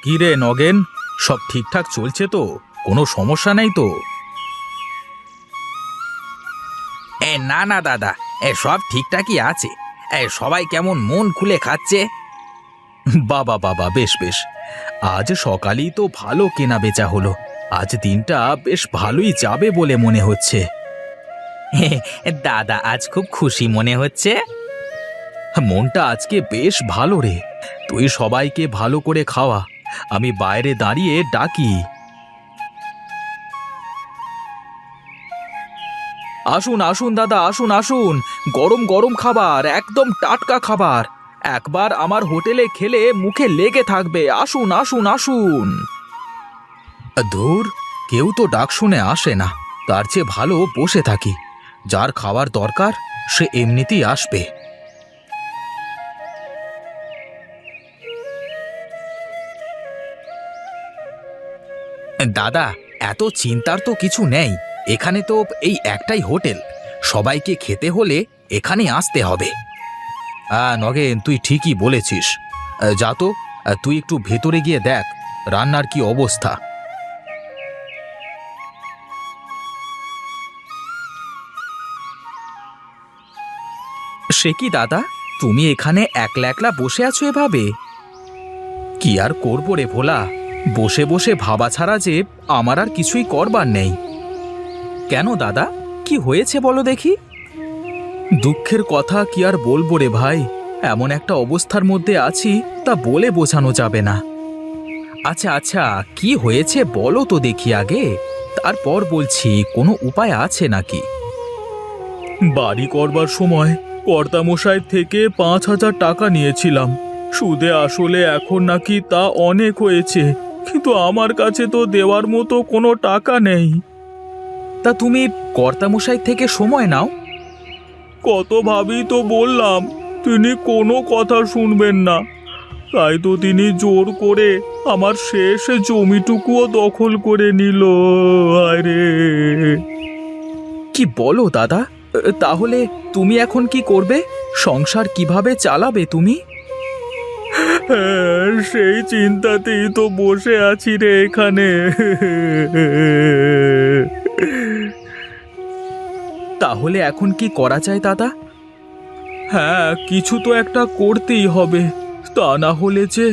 কি রে নগেন, সব ঠিকঠাক চলছে তো? কোনো সমস্যা নেই তো? না না দাদা, সব ঠিকঠাকই আছে। সবাই কেমন মন খুলে খাচ্ছে। বাবা বাবা, বেশ বেশ। আজ সকালেই তো ভালো কেনা বেচা হলো। আজ দিনটা বেশ ভালোই যাবে বলে মনে হচ্ছে। দাদা আজ খুব খুশি মনে হচ্ছে। মনটা আজকে বেশ ভালো রে। তুই সবাইকে ভালো করে খাওয়া, আমি বাইরে দাঁড়িয়ে ডাকি। আসুন আসুন দাদা, আসুন আসুন। গরম গরম খাবার, একদম টাটকা খাবার। একবার আমার হোটেলে খেলে মুখে লেগে থাকবে। আসুন আসুন আসুন। ধুর, কেউ তো ডাক শুনে আসে না। তার চেয়ে ভালো বসে থাকি। যার খাবার দরকার সে এমনিতেই আসবে। দাদা, এত চিন্তার তো কিছু নেই। এখানে তো এই একটাই হোটেল। সবাইকে খেতে হলে এখানে আসতে হবে। নগেন, তুই ঠিকই বলেছিস। যা তো, তুই একটু ভেতরে গিয়ে দেখ রান্নার কি অবস্থা। সে কি দাদা, তুমি এখানে একলা একলা বসে আছো এভাবে? কি আর করবো রে ভোলা, বসে বসে ভাবা ছাড়া যে আমার আর কিছুই করবার নেই। কেন দাদা, কি হয়েছে বলো দেখি? দুঃখের কথা কি আর বলবো রে ভাই, এমন একটা অবস্থার মধ্যে আছি তা বলে বোঝানো যাবে না। আচ্ছা আচ্ছা, কি হয়েছে বলো তো দেখি আগে, তারপর বলছি কোনো উপায় আছে নাকি। বাড়ি করবার সময় কর্তামশাই থেকে 5,000 টাকা নিয়েছিলাম। সুদে আসলে এখন নাকি তা অনেক হয়েছে, কিন্তু আমার কাছে তো দেওয়ার মতো কোনো টাকা নেই। তা তুমি কর্তামশাই থেকে সময় নাও। কত ভাবি তো বললাম, তিনি কোনো কথা শুনবেন না। তাই তো তিনি জোর করে আমার শেষ জমিটুকুও দখল করে নিল। আরে, কি বলো দাদা? তাহলে তুমি এখন কি করবে? সংসার কিভাবে চালাবে তুমি? সেই চিন্তাতেই তো বসে আছি রে এখানে। তাহলে এখন কি করা যায় দাদা? হ্যাঁ, কিছু তো একটা করতেই হবে, তা না হলে যে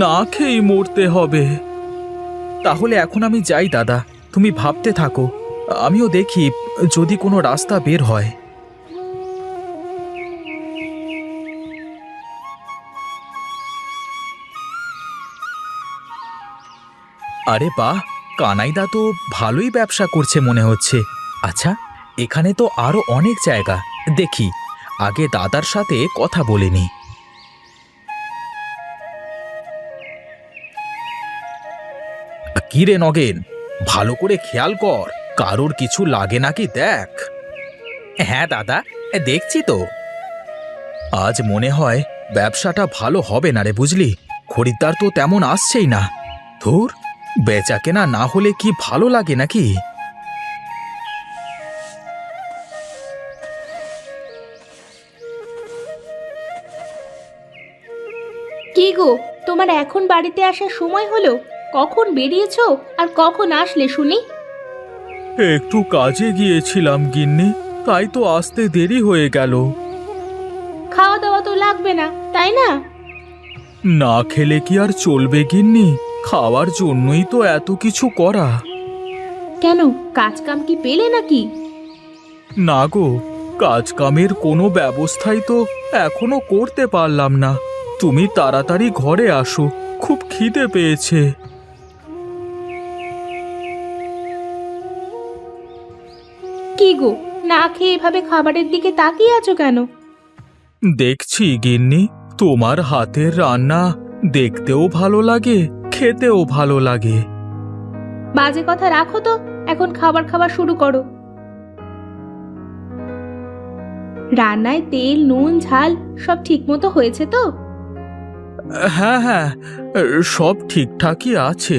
না খেয়েই মরতে হবে। তাহলে এখন আমি যাই দাদা, তুমি ভাবতে থাকো, আমিও দেখি যদি কোনো রাস্তা বের হয়। আরে বাহ, কানাইদা তো ভালোই ব্যবসা করছে মনে হচ্ছে। আচ্ছা, এখানে তো আরো অনেক জায়গা, দেখি আগে দাদার সাথে কথা বলে নি। কি রে নগেন, ভালো করে খেয়াল কর, কারোর কিছু লাগে নাকি দেখ। হ্যাঁ দাদা, দেখছি তো। আজ মনে হয় ব্যবসাটা ভালো হবে না রে, বুঝলি? খরিদ্দার তো তেমন আসছেই না। ধুর, বেচা কেনা না হলে কি ভালো লাগে নাকি? কি গো, তোমার এখন বাড়িতে আসার সময় হলো? কখন বেরিয়েছো আর কখন আসলে শুনি? একটু কাজে গিয়েছিলাম গিন্নি, তাই তো আসতে দেরি হয়ে গেল। খাওয়া দাওয়া তো লাগবে না, তাই না? না খেলে কি আর চলবে গিন্নি? খাওয়ার জন্যই তো এত কিছু করা। কেন, কাজ কাম কি পেলে নাকি? না গো, কাজ কামের কোনো ব্যবস্থাই তো এখনো করতে পারলাম না। তুমি তাড়াতাড়ি ঘরে আসো, খুব খিদে পেয়েছে। কি গো, না খেয়ে এভাবে খাবারের দিকে তাকিয়ে আছো কেন? দেখছি গিন্নি, তোমার হাতের রান্না দেখতেও ভালো লাগে, খেতেও ভালো লাগে। বাজে কথা রাখো তো, এখন খাবার খাওয়া শুরু করো। রান্নায় তেল নুন ঝাল সব ঠিক মতো হয়েছে তো? হ্যাঁ হ্যাঁ, সব ঠিকঠাকই আছে।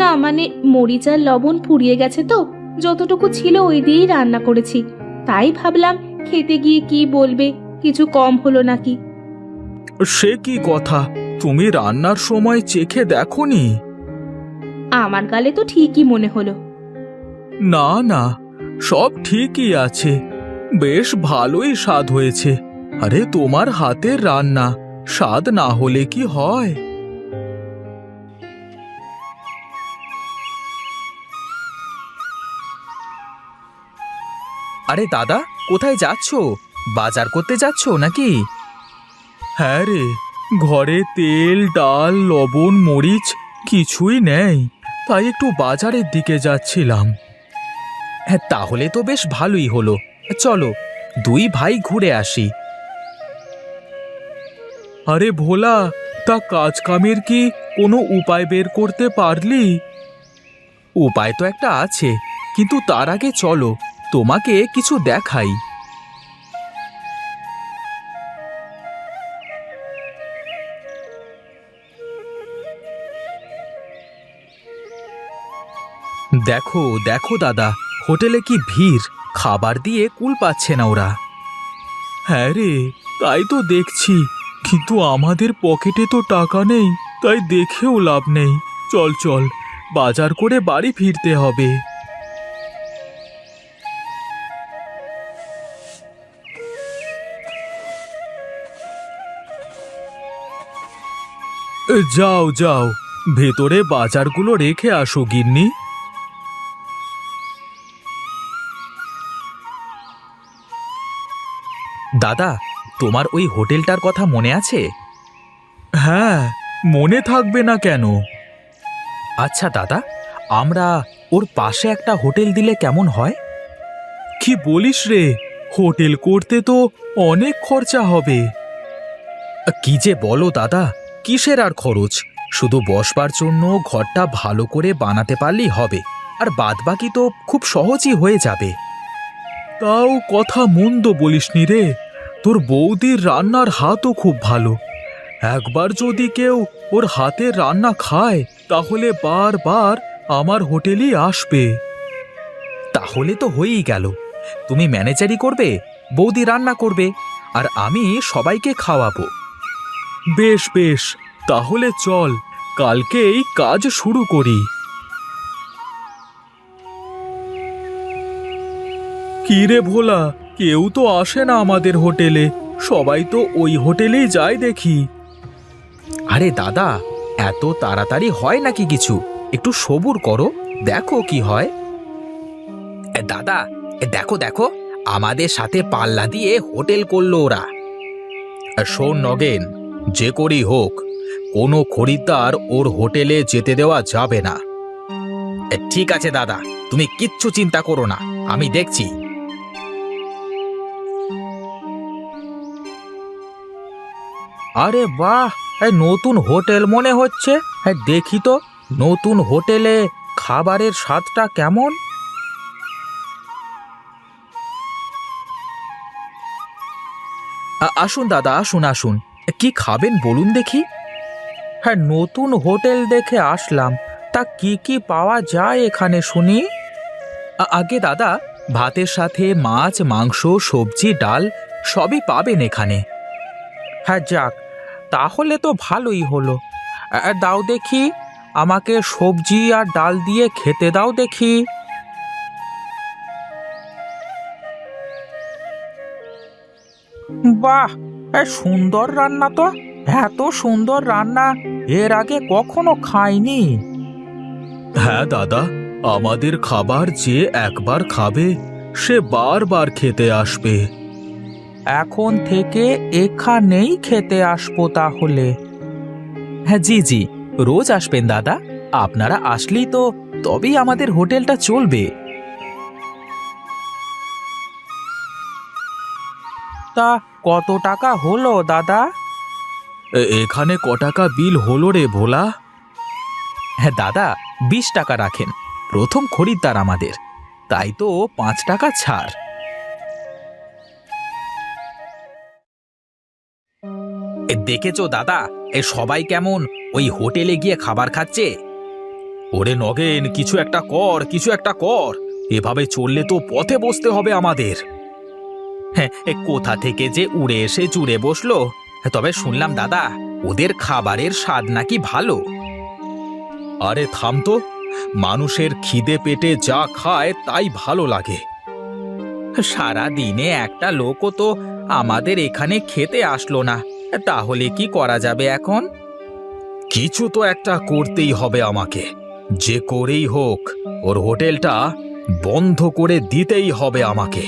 না মানে মরিচ আর লবণ ফুরিয়ে গেছে তো, যতটুকু ছিল ওই দিয়েই রান্না করেছি। তাই ভাবলাম খেতে গিয়ে কি বলবে, কিছু কম হলো নাকি। সে কি কথা, তুমি রান্নার সময় চেখে দেখোনি? আমার গালে তো ঠিকই মনে হলো। না না, সব ঠিকই আছে, বেশ ভালোই স্বাদ হয়েছে। আরে তোমার হাতের রান্না স্বাদ না হলে কি হয়? আরে দাদা, কোথায় যাচ্ছ? বাজার করতে যাচ্ছ নাকি? হ্যাঁ রে, ঘরে তেল, ডাল, লবণ, মরিচ কিছুই নেই, তাই একটু বাজারের দিকে যাচ্ছিলাম। হ্যাঁ, তাহলে তো বেশ ভালোই হলো। চলো, দুই ভাই ঘুরে আসি। আরে ভোলা, তা কাজ কামের কি কোনো উপায় বের করতে পারলি? উপায় তো একটা আছে, কিন্তু তার আগে চলো তোমাকে কিছু দেখাই। দেখো দেখো দাদা, হোটেলে কি ভিড়, খাবার দিয়ে কুল পাচ্ছে না ওরা। হ্যাঁ রে, তাই তো দেখছি, কিন্তু আমাদের পকেটে তো টাকা নেই, তাই দেখেও লাভ নেই। চল চল, বাজার করে বাড়ি ফিরতে হবে। যাও যাও, ভেতরে বাজারগুলো রেখে আসো গিন্নি। দাদা, তোমার ওই হোটেলটার কথা মনে আছে? হ্যাঁ, মনে থাকবে না কেন? আচ্ছা দাদা, আমরা ওর পাশে একটা হোটেল দিলে কেমন হয়? কি বলিস রে, হোটেল করতে তো অনেক খরচা হবে। কি যে বলো দাদা, কিসের আর খরচ, শুধু বসবার জন্য ঘরটা ভালো করে বানাতে পারলেই হবে, আর বাদবাকি তো খুব সহজই হয়ে যাবে। তাও কথা মন্দ বলিসনি রে, তোর বৌদির রান্নার হাতও খুব ভালো। একবার যদি কেউ ওর হাতের রান্না খায়, তাহলে বারবার আমার হোটেলই আসবে। তাহলে তো হয়েই গেল, তুমি ম্যানেজারই করবে, বৌদি রান্না করবে, আর আমি সবাইকে খাওয়াবো। বেশ বেশ, তাহলে চল কালকেই কাজ শুরু করি। কি রে ভোলা, কেউ তো আসে না আমাদের হোটেলে, সবাই তো ওই হোটেলেই যায় দেখি। আরে দাদা, এত তাড়াতাড়ি হয় নাকি কিছু, একটু সবুর করো, দেখো কি হয়। দাদা, দেখো দেখো, আমাদের সাথে পাল্লা দিয়ে হোটেল করলো ওরা। শোন নগেন, যে করেই হোক, কোনো খরিদ্দার ওর হোটেলে যেতে দেওয়া যাবে না। ঠিক আছে দাদা, তুমি কিচ্ছু চিন্তা করো না, আমি দেখছি। আরে বাহ, নতুন হোটেল মনে হচ্ছে। দেখি তো নতুন হোটেলে খাবারের স্বাদটা কেমন। আসুন দাদা, আসুন আসুন, কি খাবেন বলুন দেখি। হ্যাঁ, নতুন হোটেল দেখে আসলাম, তা কি কি পাওয়া যায় এখানে শুনি? আগে দাদা, ভাতের সাথে মাছ, মাংস, সবজি, ডাল সবই পাবেন এখানে। হ্যাঁ যাক, তাহলে তো ভালোই হলো। দাও দেখি, আমাকে সবজি আর ডাল দিয়ে খেতে দাও দেখি। বাহ, সুন্দর রান্না তো, এত সুন্দর রান্না এর আগে কখনো খাইনি। হ্যাঁ দাদা, আমাদের খাবার যে একবার খাবে সে বারবার খেতে আসবে। এখন থেকে এখানেই খেতে আসবো তাহলে। হ্যাঁ জি জি, রোজ আসবেন দাদা, আপনারা আসলেই তো তবেই আমাদের হোটেলটা চলবে। তা কত টাকা হলো দাদা? এখানে ক টাকা বিল হলো রে ভোলা? হ্যাঁ দাদা, 20 টাকা রাখেন, প্রথম খরিদ্দার আমাদের, তাই তো 5 টাকা ছাড়। দেখেছো দাদা, সবাই কেমন ওই হোটেলে গিয়ে খাবার খাচ্ছে। ওরে নগেন, কিছু একটা কর, কিছু একটা কর, এভাবে চললে তো পথে বসতে হবে আমাদের। হ্যাঁ, কোথা থেকে যে উড়ে এসে জুড়ে বসলো। তবে শুনলাম দাদা, ওদের খাবারের স্বাদ নাকি ভালো। আরে থাম তো, মানুষের খিদে পেটে যা খায় তাই ভালো লাগে। সারা দিনে একটা লোকও তো আমাদের এখানে খেতে আসলো না, তাহলে কি করা যাবে এখন? কিছু তো একটা করতেই হবে আমাকে, যে করেই হোক ওর হোটেলটা বন্ধ করে দিতেই হবে আমাকে।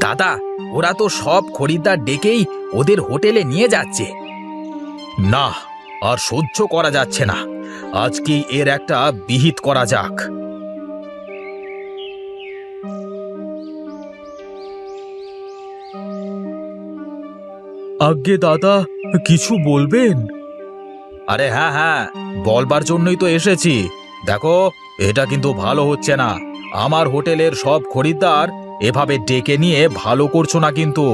দাদা, ওরা তো সব খরিদ্দার ডেকেই ওদের হোটেলে নিয়ে যাচ্ছে। না, আর সহ্য করা যাচ্ছে না, আজকেই এর একটা বিহিত করা যাক। আজ্ঞে দাদা, কিছু বলবেন? আরে হ্যাঁ হ্যাঁ, বলবার জন্যই তো এসেছি। দেখো, এটা কিন্তু ভালো হচ্ছে না। আমার হোটেলের সব খরিদ্দার এভাবে ডেকে নিয়ে ভালো করছো না কিন্তু।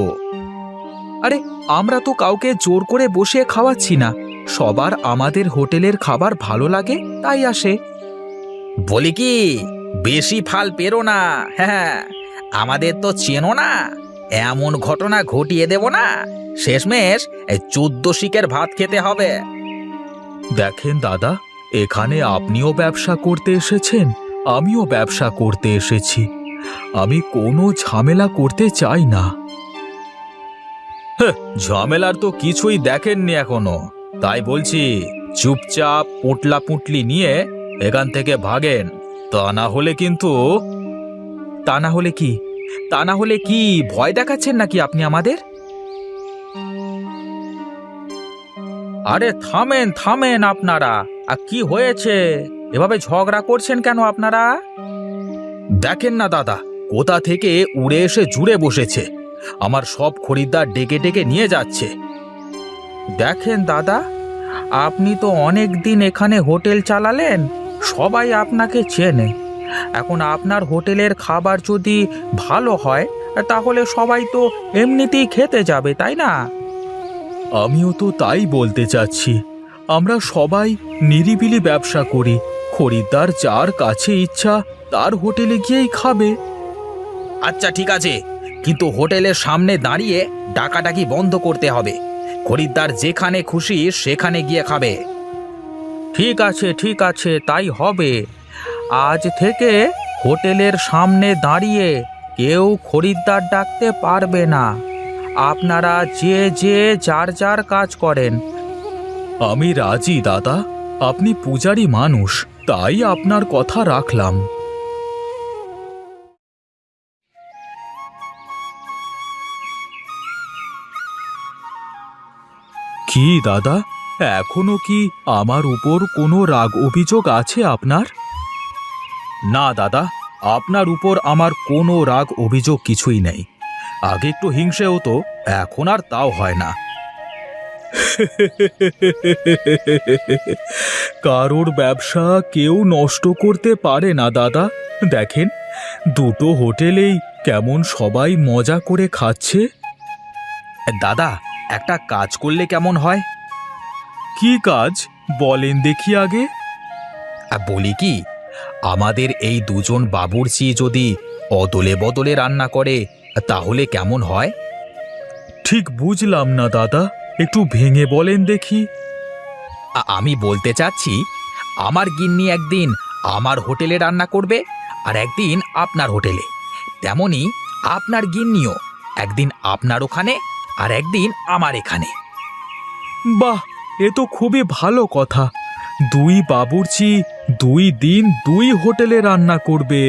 আরে, আমরা তো কাউকে জোর করে বসিয়ে খাওয়াচ্ছি না, সবার আমাদের হোটেলের খাবার ভালো লাগে তাই আসে। বলি কি, বেশি ফাল পেরো না। হ্যাঁ, আমাদের তো চেনো না, এমন ঘটনা ঘটিয়ে দেব না, শেষমেশ এই 14 শিকের ভাত খেতে হবে। দেখেন দাদা, এখানে আপনিও ব্যবসা করতে এসেছেন, আমিও ব্যবসা করতে এসেছি। আমি কোনো ঝামেলা করতে চাই না। ঝামেলার তো কিছুই দেখেননি এখনো, তাই বলছি চুপচাপ পোটলা পুটলি নিয়ে এখান থেকে ভাগেন, তা না হলে কিন্তু। তা না হলে কি? তা না হলে কি ভয় দেখাচ্ছেন নাকি আপনি আমাদের? আরে থামেন থামেন আপনারা, আর কি হয়েছে? এভাবে ঝগড়া করছেন কেন আপনারা? দেখেন না দাদা, কোথা থেকে উড়ে এসে জুড়ে বসেছে, আমার সব খরিদ্দার ডেকে ডেকে নিয়ে যাচ্ছে। দেখেন দাদা, আপনি তো অনেক দিন এখানে হোটেল চালালেন, সবাই আপনাকে চেনে। এখন আপনার হোটেলের খাবার যদি ভালো হয় তাহলে সবাই তো এমনিতেই খেতে যাবে, তাই না? আমিও তো তাই বলতে চাচ্ছি। আমরা সবাই নিরিবিলি ব্যবসা করি, খরিদ্দার যার কাছে ইচ্ছা তার হোটেলে গিয়েই খাবে। আচ্ছা ঠিক আছে, কিন্তু হোটেলের সামনে দাঁড়িয়ে ডাকাডাকি বন্ধ করতে হবে। খরিদ্দার যেখানে খুশি সেখানে গিয়ে খাবে। ঠিক আছে ঠিক আছে, তাই হবে। আজ থেকে হোটেলের সামনে দাঁড়িয়ে কেউ খরিদ্দার ডাকতে পারবে না। আপনারা যে যে যার যার কাজ করেন। আমি রাজি দাদা, আপনি পূজারি মানুষ, তাই আপনার কথা রাখলাম। কি দাদা, এখনো কি আমার উপর কোনো রাগ অভিযোগ আছে আপনার? না দাদা, আপনার উপর আমার কোনো রাগ অভিযোগ কিছুই নেই। আগে একটু হিংসে হতো, এখন আর তাও হয় না। কারোর ব্যবসা কেউ নষ্ট করতে পারে না দাদা। দেখেন, দুটো হোটেলেই কেমন সবাই মজা করে খাচ্ছে। দাদা, একটা কাজ করলে কেমন হয়? কি কাজ বলেন দেখি আগে। বলি কি, আমাদের এই দুজন বাবুর্চি যদি অদলে বদলে রান্না করে তাহলে কেমন হয়? ঠিক বুঝলাম না দাদা, একটু ভেঙে বলেন দেখি। আমি বলতে চাচ্ছি, আমার গিন্নি একদিন আমার হোটেলে রান্না করবে আর একদিন আপনার হোটেলে, তেমনি আপনার গিন্নিও একদিন আপনার ওখানে আর একদিন আমার এখানে। বাহ, এ তো খুবই ভালো কথা। দুই বাবুর্চি 2 দিন 2 হোটেলে রান্না করবে।